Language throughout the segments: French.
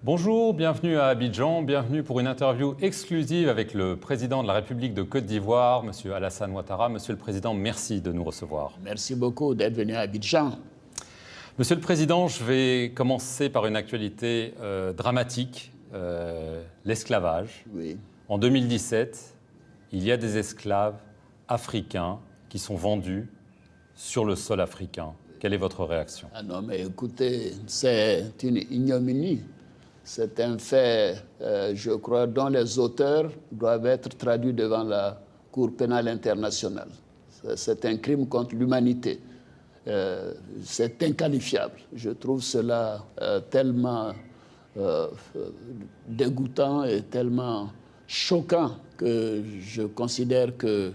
Bonjour, bienvenue à Abidjan, bienvenue pour une interview exclusive avec le président de la République de Côte d'Ivoire, M. Alassane Ouattara. Monsieur le Président, merci de nous recevoir. Merci beaucoup d'être venu à Abidjan. Monsieur le Président, je vais commencer par une actualité dramatique, l'esclavage. Oui. En 2017, il y a des esclaves africains qui sont vendus sur le sol africain. Quelle est votre réaction? Ah non, mais écoutez, c'est une ignominie. C'est un fait, je crois, dont les auteurs doivent être traduits devant la Cour pénale internationale. C'est un crime contre l'humanité. C'est inqualifiable. Je trouve cela tellement dégoûtant et tellement choquant que je considère que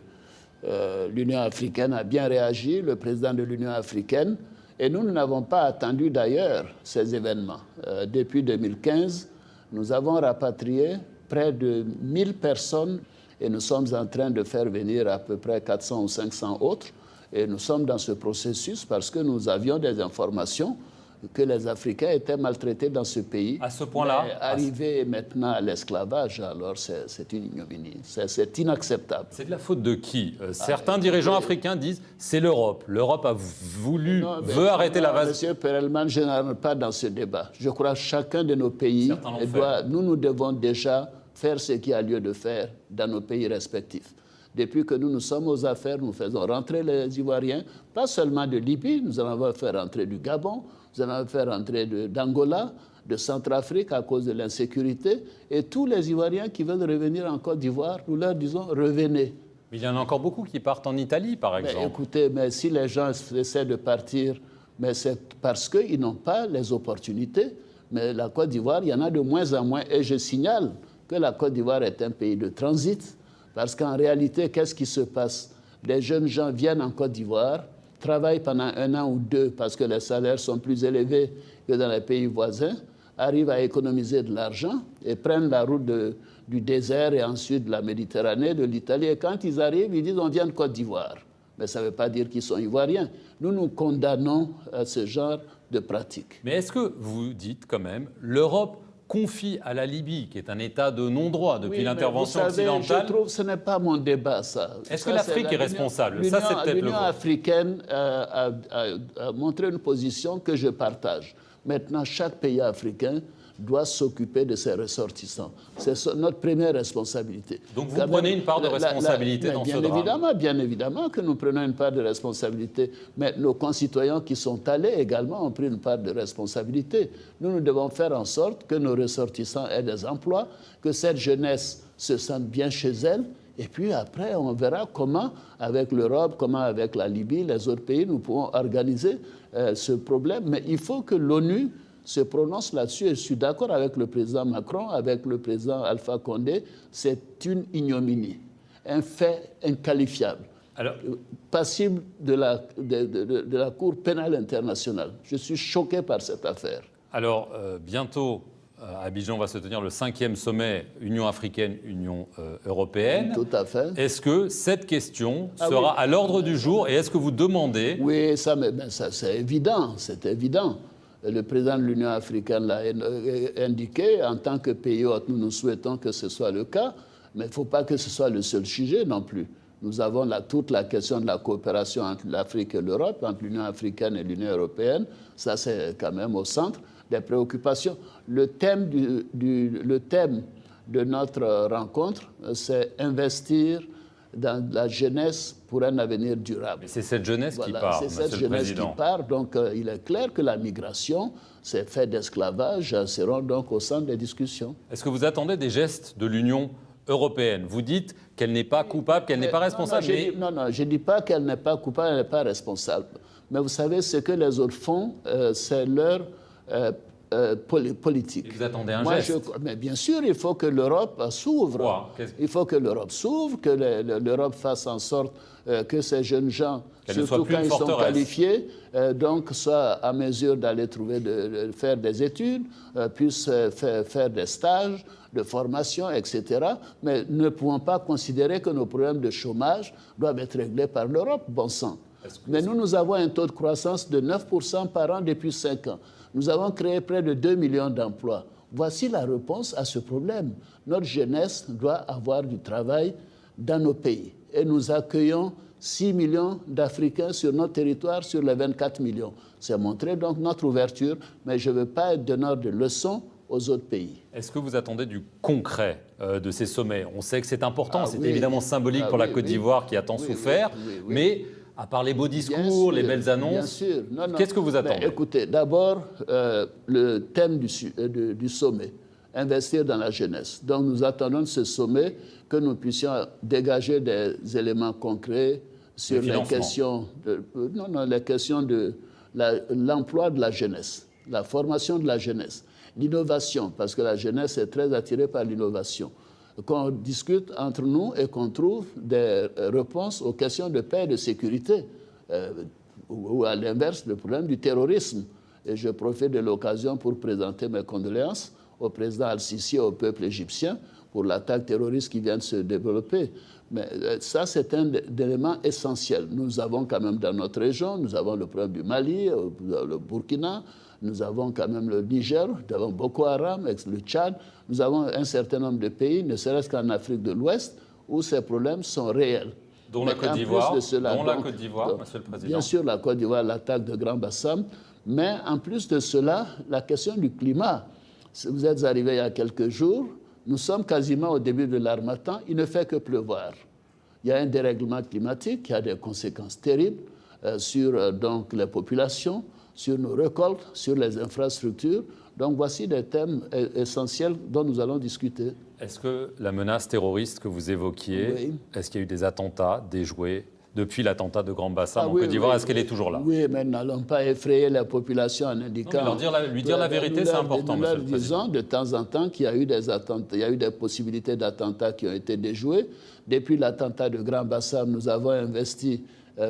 l'Union africaine a bien réagi, le président de l'Union africaine. Et nous n'avons pas attendu d'ailleurs ces événements. Depuis 2015, nous avons rapatrié près de 1000 personnes et nous sommes en train de faire venir à peu près 400 ou 500 autres. Et nous sommes dans ce processus parce que nous avions des informations que les Africains étaient maltraités dans ce pays. À ce point-là, arriver maintenant à l'esclavage, alors c'est une ignominie. C'est inacceptable. C'est de la faute de qui? Certains dirigeants africains disent c'est l'Europe. L'Europe a veut arrêter la vase. Monsieur Perelman, je n'entre pas dans ce débat. Je crois que chacun de nos pays nous devons déjà faire ce qu'il y a lieu de faire dans nos pays respectifs. Depuis que nous sommes aux affaires, nous faisons rentrer les Ivoiriens, pas seulement de Libye, nous allons faire rentrer du Gabon, nous allons faire rentrer d'Angola, de Centrafrique à cause de l'insécurité. Et tous les Ivoiriens qui veulent revenir en Côte d'Ivoire, nous leur disons revenez. Mais il y en a encore beaucoup qui partent en Italie, par exemple. Mais écoutez, mais si les gens essaient de partir, mais c'est parce qu'ils n'ont pas les opportunités. Mais la Côte d'Ivoire, il y en a de moins en moins. Et je signale que la Côte d'Ivoire est un pays de transit. Parce qu'en réalité, qu'est-ce qui se passe? Des jeunes gens viennent en Côte d'Ivoire, travaillent pendant 1 an ou 2 parce que les salaires sont plus élevés que dans les pays voisins, arrivent à économiser de l'argent et prennent la route du désert et ensuite de la Méditerranée, de l'Italie. Et quand ils arrivent, ils disent on vient de Côte d'Ivoire. Mais ça ne veut pas dire qu'ils sont ivoiriens. Nous nous condamnons à ce genre de pratique. Mais est-ce que vous dites quand même l'Europe confie à la Libye, qui est un État de non-droit depuis l'intervention occidentale. Je trouve que ce n'est pas mon débat, ça. Est-ce que l'Afrique est responsable? Ça, c'est peut-être l'Union africaine a montré une position que je partage. Maintenant, chaque pays africain doit s'occuper de ses ressortissants. C'est notre première responsabilité. Donc vous prenez une part de responsabilité dans ce drame? Bien évidemment que nous prenons une part de responsabilité. Mais nos concitoyens qui sont allés également ont pris une part de responsabilité. Nous devons faire en sorte que nos ressortissants aient des emplois, que cette jeunesse se sente bien chez elle. Et puis après, on verra comment, avec l'Europe, comment avec la Libye, les autres pays, nous pouvons organiser ce problème. Mais il faut que l'ONU se prononce là-dessus et je suis d'accord avec le président Macron, avec le président Alpha Condé, c'est une ignominie, un fait inqualifiable, passible de la Cour pénale internationale. Je suis choqué par cette affaire. Alors, bientôt, à Abidjan va se tenir le 5e sommet Union africaine-Union européenne. Tout à fait. Est-ce que cette question sera à l'ordre du jour et est-ce que vous demandez... Oui, ça c'est évident, c'est évident. Le président de l'Union africaine l'a indiqué. En tant que pays hôte, nous souhaitons que ce soit le cas, mais il ne faut pas que ce soit le seul sujet non plus. Nous avons toute la question de la coopération entre l'Afrique et l'Europe, entre l'Union africaine et l'Union européenne. Ça, c'est quand même au centre des préoccupations. Le thème de notre rencontre, c'est investir dans la jeunesse pour un avenir durable. C'est cette jeunesse qui part, c'est cette jeunesse qui part. Donc, il est clair que la migration, ces faits d'esclavage seront donc au centre des discussions. Est-ce que vous attendez des gestes de l'Union européenne? Vous dites qu'elle n'est pas coupable, qu'elle n'est pas responsable. Non, je ne dis pas qu'elle n'est pas coupable, elle n'est pas responsable. Mais vous savez, ce que les autres font, c'est leur politique. Et vous attendez un geste? Mais bien sûr, il faut que l'Europe s'ouvre. Il faut que l'Europe s'ouvre, que l'Europe fasse en sorte que ces jeunes gens, surtout quand ils sont qualifiés, donc soient à mesure d'aller faire des études, puissent faire des stages de formation, etc. Mais ne pouvons pas considérer que nos problèmes de chômage doivent être réglés par l'Europe, bon sang. Mais nous avons un taux de croissance de 9% par an depuis 5 ans. Nous avons créé près de 2 millions d'emplois. Voici la réponse à ce problème. Notre jeunesse doit avoir du travail dans nos pays. Et nous accueillons 6 millions d'Africains sur notre territoire, sur les 24 millions. C'est montrer donc notre ouverture, mais je ne veux pas être donneur de leçons aux autres pays. Est-ce que vous attendez du concret de ces sommets? On sait que c'est important, c'est oui. évidemment symbolique pour la Côte d'Ivoire qui a tant souffert, mais à part les beaux discours, les belles annonces, qu'est-ce que vous attendez? Écoutez, d'abord, le thème du sommet, investir dans la jeunesse. Donc nous attendons de ce sommet que nous puissions dégager des éléments concrets sur les questions de l'emploi de la jeunesse, la formation de la jeunesse. L'innovation, parce que la jeunesse est très attirée par l'innovation. Qu'on discute entre nous et qu'on trouve des réponses aux questions de paix et de sécurité, ou à l'inverse, le problème du terrorisme. Et je profite de l'occasion pour présenter mes condoléances au président Al-Sisi et au peuple égyptien pour l'attaque terroriste qui vient de se développer. Mais ça, c'est un élément essentiel. Nous avons quand même dans notre région, nous avons le problème du Mali, le Burkina, nous avons quand même le Niger, nous avons Boko Haram, le Tchad, nous avons un certain nombre de pays, ne serait-ce qu'en Afrique de l'Ouest, où ces problèmes sont réels. Dont la Côte d'Ivoire, monsieur le Président. Bien sûr, la Côte d'Ivoire, l'attaque de Grand Bassam, mais en plus de cela, la question du climat. Vous êtes arrivé il y a quelques jours, nous sommes quasiment au début de l'harmattan, il ne fait que pleuvoir. Il y a un dérèglement climatique qui a des conséquences terribles sur donc, les populations, sur nos récoltes, sur les infrastructures. Donc voici des thèmes essentiels dont nous allons discuter. Est-ce que la menace terroriste que vous évoquiez, est-ce qu'il y a eu des attentats déjoués depuis l'attentat de Grand Bassam en Côte d'Ivoire? Est-ce qu'elle est toujours là? Oui, mais n'allons pas effrayer la population en indiquant... Non, lui dire la vérité, c'est important, Nous monsieur leur le Président. disons de temps en temps qu'il y a eu des attentats, il y a eu des possibilités d'attentats qui ont été déjouées. Depuis l'attentat de Grand Bassam, nous avons investi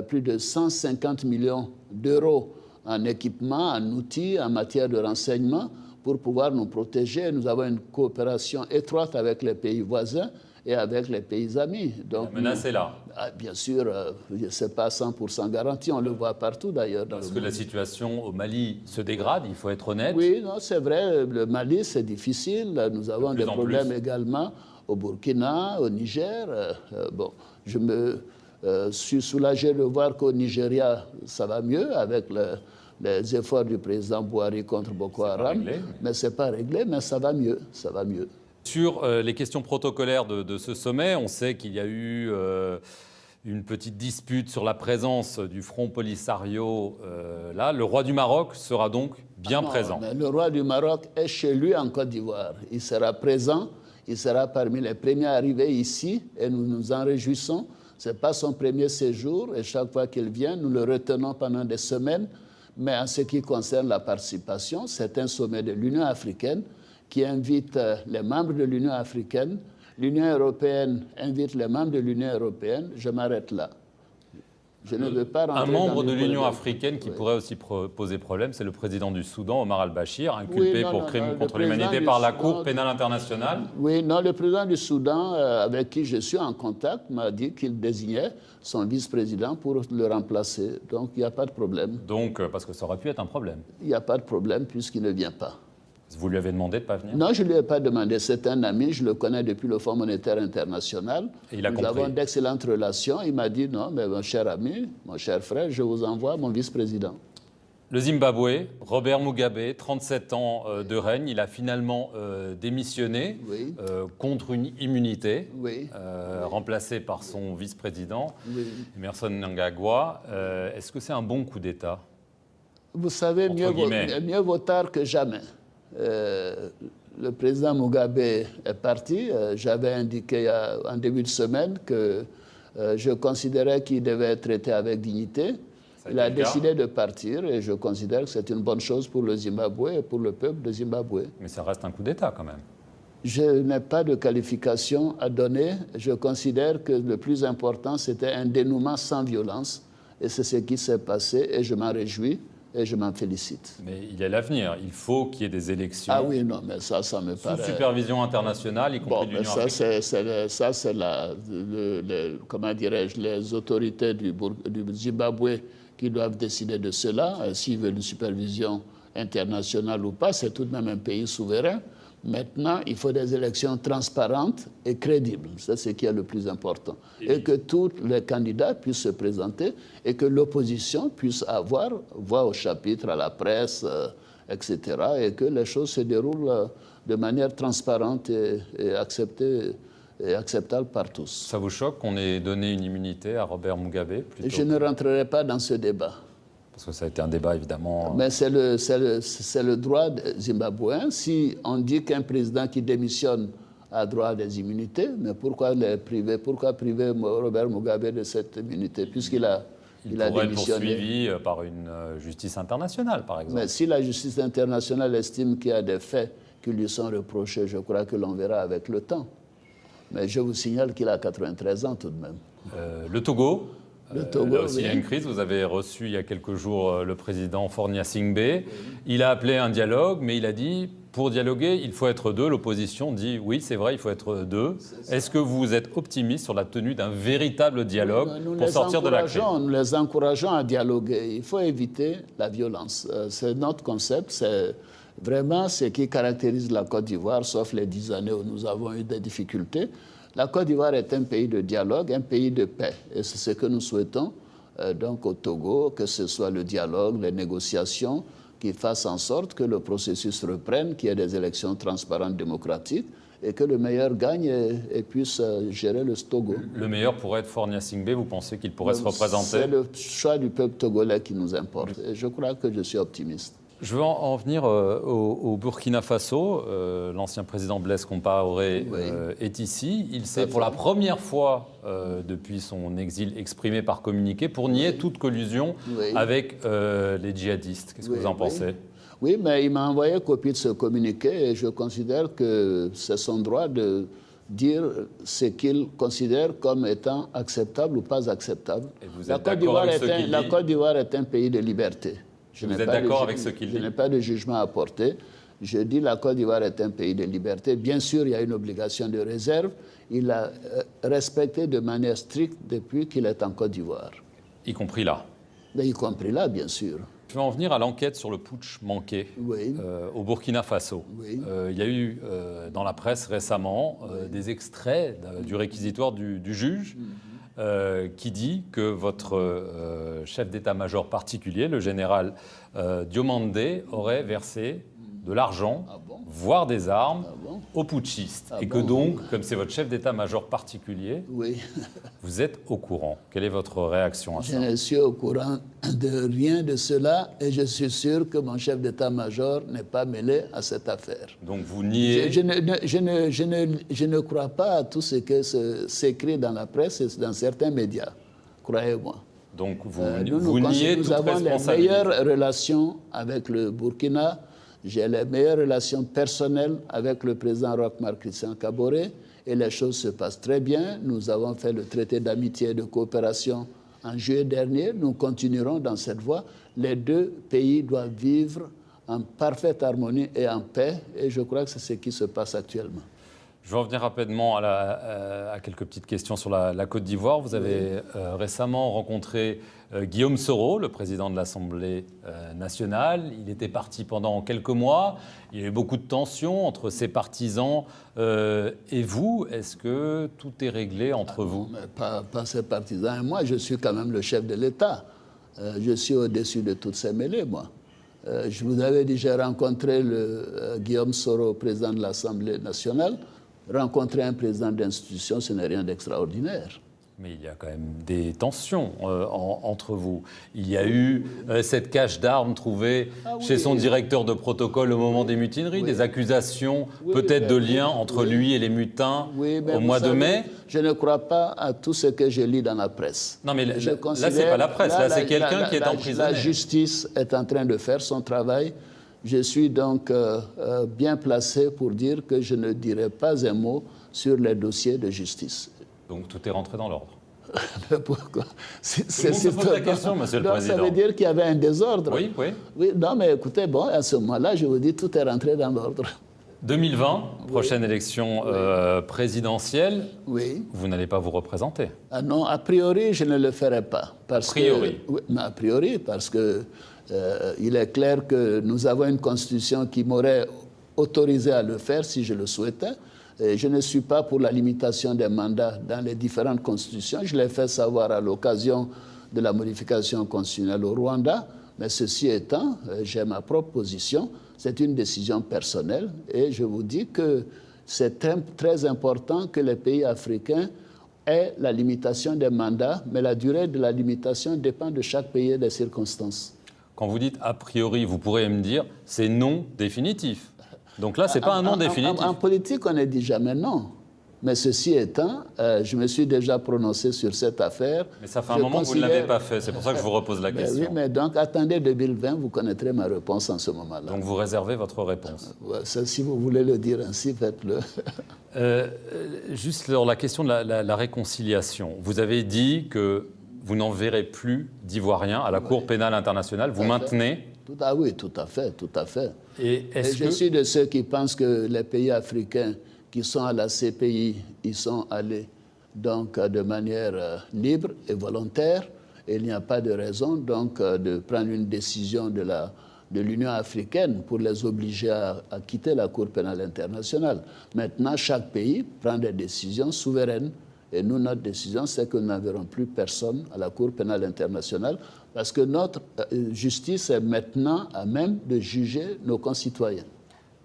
plus de 150 millions d'euros en équipement, en outils, en matière de renseignement pour pouvoir nous protéger. Nous avons une coopération étroite avec les pays voisins et avec les pays amis. Donc, la menace est là. Bien sûr, ce n'est pas 100% garanti, on le voit partout d'ailleurs. Parce que la situation au Mali se dégrade, il faut être honnête. Oui, c'est vrai, le Mali c'est difficile, nous avons des problèmes également au Burkina, au Niger. Bon, je me suis soulagé de voir qu'au Nigeria ça va mieux avec les efforts du président Buhari contre Boko Haram. Mais ce n'est pas réglé, mais ça va mieux, ça va mieux. Sur les questions protocolaires de ce sommet, on sait qu'il y a eu une petite dispute sur la présence du Front Polisario là. Le roi du Maroc sera donc bien présent. Mais le roi du Maroc est chez lui en Côte d'Ivoire. Il sera présent, il sera parmi les premiers arrivés ici et nous nous en réjouissons. Ce n'est pas son premier séjour et chaque fois qu'il vient, nous le retenons pendant des semaines. Mais en ce qui concerne la participation, c'est un sommet de l'Union africaine qui invite les membres de l'Union africaine. L'Union européenne invite les membres de l'Union européenne. Je m'arrête là. Je ne veux pas rentrer un membre de l'Union problèmes. africaine qui pourrait aussi poser problème, c'est le président du Soudan, Omar al-Bashir, inculpé pour crimes contre l'humanité par la Cour pénale internationale. Oui, non, le président du Soudan, avec qui je suis en contact, m'a dit qu'il désignait son vice-président pour le remplacer. Donc, il n'y a pas de problème. Donc, parce que ça aurait pu être un problème. Il n'y a pas de problème puisqu'il ne vient pas. Vous lui avez demandé de ne pas venir? Non, je ne lui ai pas demandé. C'est un ami, je le connais depuis le Fonds monétaire international. Et il a compris. Nous avons d'excellentes relations. Il m'a dit, non, mais mon cher ami, mon cher frère, je vous envoie mon vice-président. Le Zimbabwe, Robert Mugabe, 37 ans de règne, il a finalement démissionné contre une immunité, remplacé par son vice-président, Emmerson Mnangagwa. Est-ce que c'est un bon coup d'État? Vous savez, mieux vaut tard que jamais. Le président Mugabe est parti. J'avais indiqué en début de semaine que je considérais qu'il devait être traité avec dignité. Il a décidé de partir et je considère que c'est une bonne chose pour le Zimbabwe et pour le peuple de Zimbabwe. Mais ça reste un coup d'État quand même. Je n'ai pas de qualification à donner. Je considère que le plus important, c'était un dénouement sans violence. Et c'est ce qui s'est passé et je m'en réjouis. Et je m'en félicite. Mais il y a l'avenir. Il faut qu'il y ait des élections. Ah oui, non, mais ça me paraît... Sous supervision internationale, y compris de l'Union africaine. Ça, c'est comment dirais-je, les autorités du Zimbabwe qui doivent décider de cela. S'ils veulent une supervision internationale ou pas, c'est tout de même un pays souverain. Maintenant, il faut des élections transparentes et crédibles. C'est ce qui est le plus important. Et que tous les candidats puissent se présenter et que l'opposition puisse avoir voix au chapitre, à la presse, etc. Et que les choses se déroulent de manière transparente et acceptable par tous. Ça vous choque qu'on ait donné une immunité à Robert Mugabe plutôt? Je ne rentrerai pas dans ce débat. Parce que ça a été un débat, évidemment... Mais c'est le droit zimbabwéen. Si on dit qu'un président qui démissionne a droit à des immunités, mais pourquoi les priver? Pourquoi priver Robert Mugabe de cette immunité, puisqu'il a démissionné? Il pourrait être poursuivi par une justice internationale, par exemple. Mais si la justice internationale estime qu'il y a des faits qui lui sont reprochés, je crois que l'on verra avec le temps. Mais je vous signale qu'il a 93 ans tout de même. Le Togo, là aussi, oui. il y a une crise. Vous avez reçu il y a quelques jours le président Faure Gnassingbé. Il a appelé un dialogue, mais il a dit, pour dialoguer, il faut être deux. L'opposition dit, oui, c'est vrai, il faut être deux. Est-ce que vous êtes optimiste sur la tenue d'un véritable dialogue pour sortir de la crise? Nous les encourageons à dialoguer. Il faut éviter la violence. C'est notre concept, c'est vraiment ce qui caractérise la Côte d'Ivoire, sauf les 10 années où nous avons eu des difficultés. La Côte d'Ivoire est un pays de dialogue, un pays de paix. Et c'est ce que nous souhaitons donc au Togo, que ce soit le dialogue, les négociations, qui fassent en sorte que le processus reprenne, qu'il y ait des élections transparentes, démocratiques, et que le meilleur gagne et puisse gérer le Togo. Le meilleur pourrait être Faure Gnassingbé, vous pensez qu'il pourrait se représenter? C'est le choix du peuple togolais qui nous importe. Et je crois que je suis optimiste. Je veux en venir au Burkina Faso. L'ancien président Blaise Compaoré est ici. Il s'est pour la première fois depuis son exil exprimé par communiqué pour nier toute collusion avec les djihadistes. Qu'est-ce que vous en pensez? Oui, mais il m'a envoyé copie de ce communiqué et je considère que c'est son droit de dire ce qu'il considère comme étant acceptable ou pas acceptable. Et vous êtes d'accord avec ce qu'il dit? La Côte d'Ivoire est un pays de liberté. Vous êtes d'accord avec ce qu'il dit? Je n'ai pas de jugement à porter. Je dis que la Côte d'Ivoire est un pays de liberté. Bien sûr, il y a une obligation de réserve. Il a respecté de manière stricte depuis qu'il est en Côte d'Ivoire. Y compris là? Mais y compris là, bien sûr. Je vais en venir à l'enquête sur le putsch manqué au Burkina Faso. Il y a eu dans la presse récemment des extraits du réquisitoire du juge qui dit que votre chef d'état-major particulier, le général Diomandé, aurait versé de l'argent, voire des armes, aux putschistes. Et que donc, comme c'est votre chef d'état-major particulier, vous êtes au courant. Quelle est votre réaction à ça? Je ne suis au courant de rien de cela et je suis sûr que mon chef d'état-major n'est pas mêlé à cette affaire. Donc vous niez... Je ne crois pas à tout ce que s'écrit dans la presse et dans certains médias, croyez-moi. Donc vous niez toute responsabilité? Nous avons les meilleures relations avec le Burkina. J'ai les meilleures relations personnelles avec le président Roch-Marc Christian Kaboré et les choses se passent très bien. Nous avons fait le traité d'amitié et de coopération en juillet dernier. Nous continuerons dans cette voie. Les deux pays doivent vivre en parfaite harmonie et en paix et je crois que c'est ce qui se passe actuellement. Je vais en venir rapidement à quelques petites questions sur la Côte d'Ivoire. Vous avez récemment rencontré Guillaume Soro, le président de l'Assemblée nationale. Il était parti pendant quelques mois. Il y a eu beaucoup de tensions entre ses partisans et vous. Est-ce que tout est réglé entre vous? Pas ses partisans et moi. Je suis quand même le chef de l'État. Je suis au-dessus de toutes ces mêlées, moi. Je vous avais dit, j'ai rencontré Guillaume Soro, président de l'Assemblée nationale. Rencontrer un président d'institution, ce n'est rien d'extraordinaire. Mais il y a quand même des tensions entre vous. Il y a eu cette cache d'armes trouvée chez son directeur de protocole au moment des mutineries, des accusations peut-être de lien entre lui et les mutins au mois de mai. Je ne crois pas à tout ce que je lis dans la presse. Non, mais là, c'est pas la presse, là, c'est quelqu'un qui est emprisonné. La justice est en train de faire son travail. Je suis donc bien placé pour dire que je ne dirai pas un mot sur les dossiers de justice. Donc tout est rentré dans l'ordre. Pourquoi? C'est pose la question, monsieur le président. Ça veut dire qu'il y avait un désordre. Oui. Non, mais écoutez, bon, à ce moment-là, je vous dis, tout est rentré dans l'ordre. 2020, prochaine élection présidentielle, vous n'allez pas vous représenter? Ah non, a priori, je ne le ferai pas. A priori, parce que il est clair que nous avons une constitution qui m'aurait autorisé à le faire si je le souhaitais. Et je ne suis pas pour la limitation des mandats dans les différentes constitutions. Je l'ai fait savoir à l'occasion de la modification constitutionnelle au Rwanda. Mais ceci étant, j'ai ma propre position. C'est une décision personnelle. Et je vous dis que c'est très important que les pays africains aient la limitation des mandats, mais la durée de la limitation dépend de chaque pays et des circonstances. Quand vous dites a priori, vous pourrez me dire c'est non définitif. Donc là, ce n'est pas un non définitif. En politique, on ne dit jamais non. Mais ceci étant, je me suis déjà prononcé sur cette affaire. Mais ça fait un moment que vous ne l'avez pas fait. C'est pour ça que je vous repose la question. Oui, mais donc attendez 2020, vous connaîtrez ma réponse en ce moment-là. Donc vous réservez votre réponse. Si vous voulez le dire ainsi, faites-le. Juste sur la question de la réconciliation, vous avez dit que vous n'enverrez plus d'Ivoiriens à la Cour pénale internationale. Vous maintenez ? Oui, tout à fait, tout à fait. Et je suis de ceux qui pensent que les pays africains qui sont à la CPI, ils sont allés donc de manière libre et volontaire. Et il n'y a pas de raison donc de prendre une décision de l'Union africaine pour les obliger à quitter la Cour pénale internationale. Maintenant, chaque pays prend des décisions souveraines. Et nous, notre décision, c'est que nous n'enverrons plus personne à la Cour pénale internationale parce que notre justice est maintenant à même de juger nos concitoyens.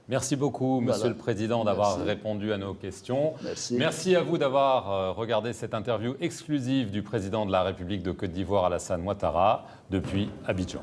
Merci beaucoup, Monsieur le Président, d'avoir répondu à nos questions. Merci. Merci à vous d'avoir regardé cette interview exclusive du Président de la République de Côte d'Ivoire, Alassane Ouattara, depuis Abidjan.